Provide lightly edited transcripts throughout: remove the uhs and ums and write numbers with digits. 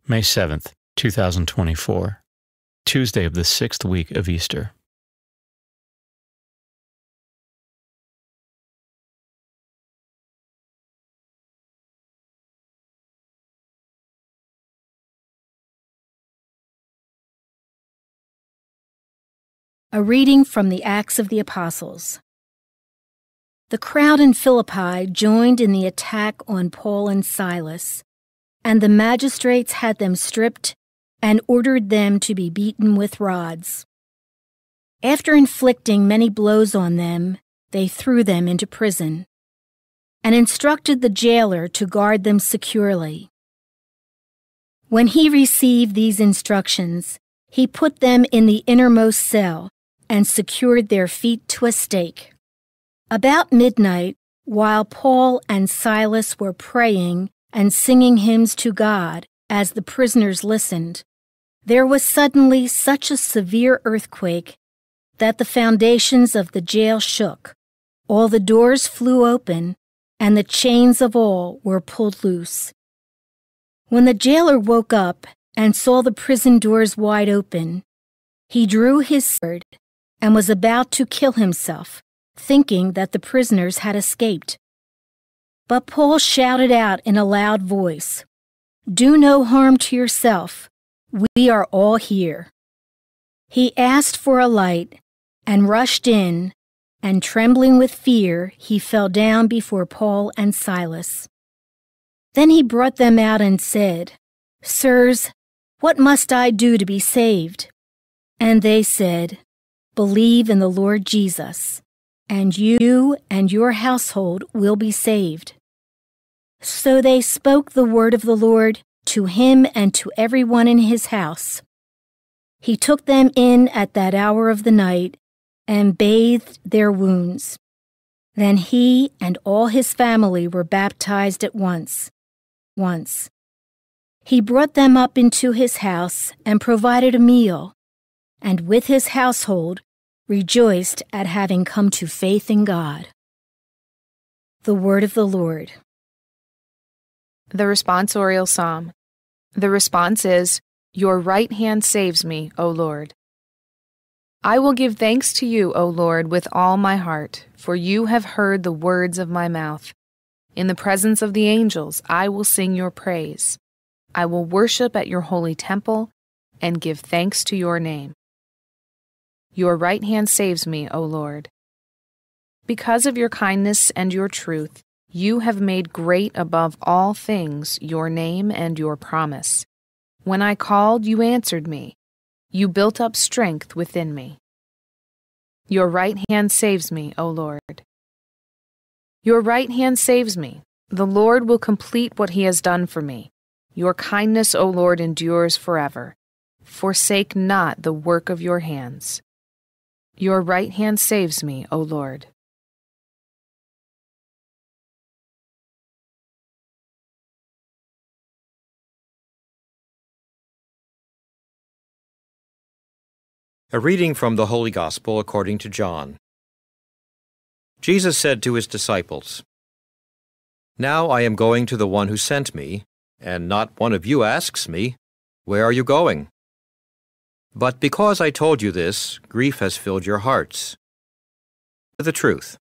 May 7th, 2024, Tuesday of the 6th week of Easter. A reading from the Acts of the Apostles. The crowd in Philippi joined in the attack on Paul and Silas, and the magistrates had them stripped and ordered them to be beaten with rods. After inflicting many blows on them, they threw them into prison, and instructed the jailer to guard them securely. When he received these instructions, he put them in the innermost cell and secured their feet to a stake. About midnight, while Paul and Silas were praying and singing hymns to God as the prisoners listened, there was suddenly such a severe earthquake that the foundations of the jail shook, all the doors flew open, and the chains of all were pulled loose. When the jailer woke up and saw the prison doors wide open, he drew his sword and was about to kill himself, thinking that the prisoners had escaped. But Paul shouted out in a loud voice, "Do no harm to yourself. We are all here." He asked for a light and rushed in, and trembling with fear, he fell down before Paul and Silas. Then he brought them out and said, "Sirs, what must I do to be saved?" And they said, "Believe in the Lord Jesus, and you and your household will be saved." So they spoke the word of the Lord to him and to everyone in his house. He took them in at that hour of the night and bathed their wounds. Then he and all his family were baptized at once. He brought them up into his house and provided a meal, and with his household rejoiced at having come to faith in God. The word of the Lord. The responsorial psalm. The response is, "Your right hand saves me, O Lord." I will give thanks to you, O Lord, with all my heart, for you have heard the words of my mouth. In the presence of the angels, I will sing your praise. I will worship at your holy temple and give thanks to your name. Your right hand saves me, O Lord. Because of your kindness and your truth, you have made great above all things your name and your promise. When I called, you answered me. You built up strength within me. Your right hand saves me, O Lord. Your right hand saves me. The Lord will complete what he has done for me. Your kindness, O Lord, endures forever. Forsake not the work of your hands. Your right hand saves me, O Lord. A reading from the Holy Gospel according to John. Jesus said to his disciples, "Now I am going to the one who sent me, and not one of you asks me, 'Where are you going?' But because I told you this, grief has filled your hearts. The truth,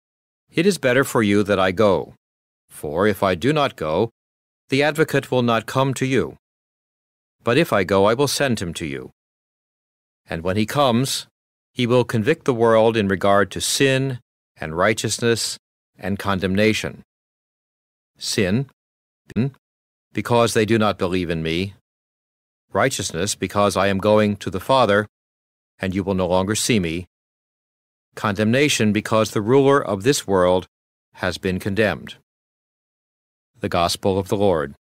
it is better for you that I go, for if I do not go, the Advocate will not come to you. But if I go, I will send him to you. And when he comes, he will convict the world in regard to sin and righteousness and condemnation. Sin, because they do not believe in me. Righteousness, because I am going to the Father, and you will no longer see me. Condemnation, because the ruler of this world has been condemned." The Gospel of the Lord.